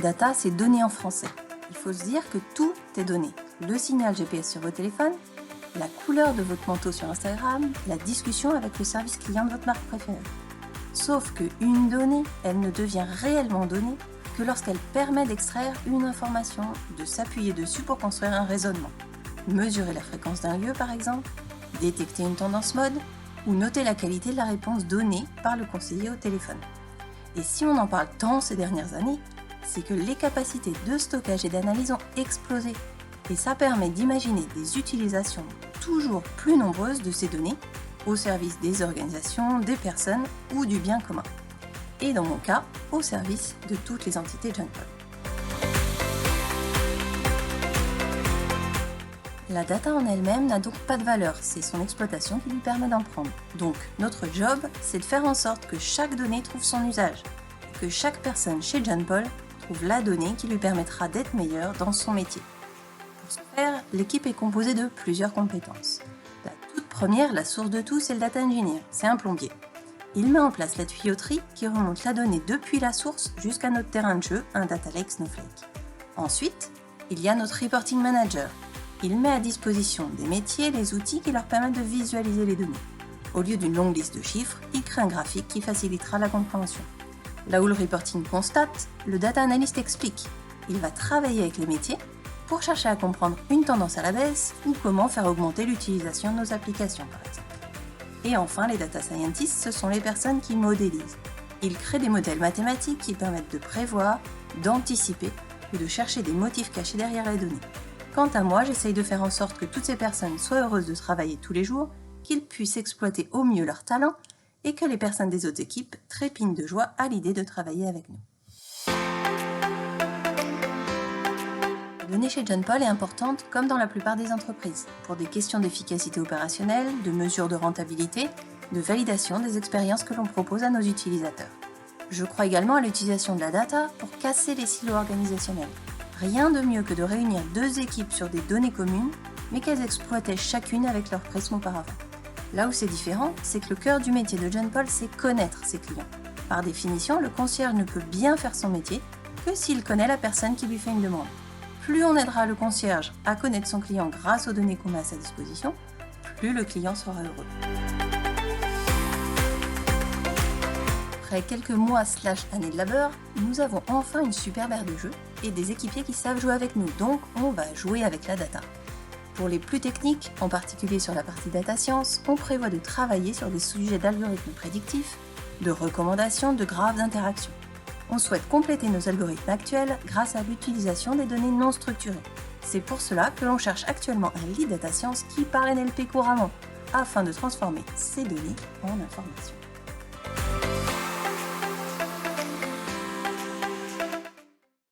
Data, c'est données en français. Il faut se dire que tout est donné. Le signal GPS sur votre téléphone, la couleur de votre manteau sur Instagram, la discussion avec le service client de votre marque préférée. Sauf qu'une donnée, elle ne devient réellement donnée que lorsqu'elle permet d'extraire une information, de s'appuyer dessus pour construire un raisonnement. Mesurer la fréquence d'un lieu par exemple, détecter une tendance mode ou noter la qualité de la réponse donnée par le conseiller au téléphone. Et si on en parle tant ces dernières années, c'est que les capacités de stockage et d'analyse ont explosé. Et ça permet d'imaginer des utilisations toujours plus nombreuses de ces données au service des organisations, des personnes ou du bien commun. Et dans mon cas, au service de toutes les entités John Paul. La data en elle-même n'a donc pas de valeur, c'est son exploitation qui lui permet d'en prendre. Donc, notre job, c'est de faire en sorte que chaque donnée trouve son usage, et que chaque personne chez John Paul trouve la donnée qui lui permettra d'être meilleure dans son métier. Pour ce faire, l'équipe est composée de plusieurs compétences. La toute première, la source de tout, c'est le data engineer, c'est un plombier. Il met en place la tuyauterie qui remonte la donnée depuis la source jusqu'à notre terrain de jeu, un data lake Snowflake. Ensuite, il y a notre reporting manager. Il met à disposition des métiers les outils qui leur permettent de visualiser les données. Au lieu d'une longue liste de chiffres, il crée un graphique qui facilitera la compréhension. Là où le reporting constate, le data analyst explique. Il va travailler avec les métiers pour chercher à comprendre une tendance à la baisse ou comment faire augmenter l'utilisation de nos applications par exemple. Et enfin, les data scientists, ce sont les personnes qui modélisent. Ils créent des modèles mathématiques qui permettent de prévoir, d'anticiper ou de chercher des motifs cachés derrière les données. Quant à moi, j'essaye de faire en sorte que toutes ces personnes soient heureuses de travailler tous les jours, qu'ils puissent exploiter au mieux leurs talents et que les personnes des autres équipes trépignent de joie à l'idée de travailler avec nous. La donnée chez John Paul est importante comme dans la plupart des entreprises, pour des questions d'efficacité opérationnelle, de mesure de rentabilité, de validation des expériences que l'on propose à nos utilisateurs. Je crois également à l'utilisation de la data pour casser les silos organisationnels. Rien de mieux que de réunir deux équipes sur des données communes, mais qu'elles exploitaient chacune avec leur prisme auparavant. Là où c'est différent, c'est que le cœur du métier de John Paul, c'est connaître ses clients. Par définition, le concierge ne peut bien faire son métier que s'il connaît la personne qui lui fait une demande. Plus on aidera le concierge à connaître son client grâce aux données qu'on met à sa disposition, plus le client sera heureux. Après quelques mois/années de labeur, nous avons enfin une superbe aire de jeu et des équipiers qui savent jouer avec nous, donc on va jouer avec la data. Pour les plus techniques, en particulier sur la partie data science, on prévoit de travailler sur des sujets d'algorithmes prédictifs, de recommandations, de graphes d'interaction. On souhaite compléter nos algorithmes actuels grâce à l'utilisation des données non structurées. C'est pour cela que l'on cherche actuellement un lead data science qui parle NLP couramment, afin de transformer ces données en informations.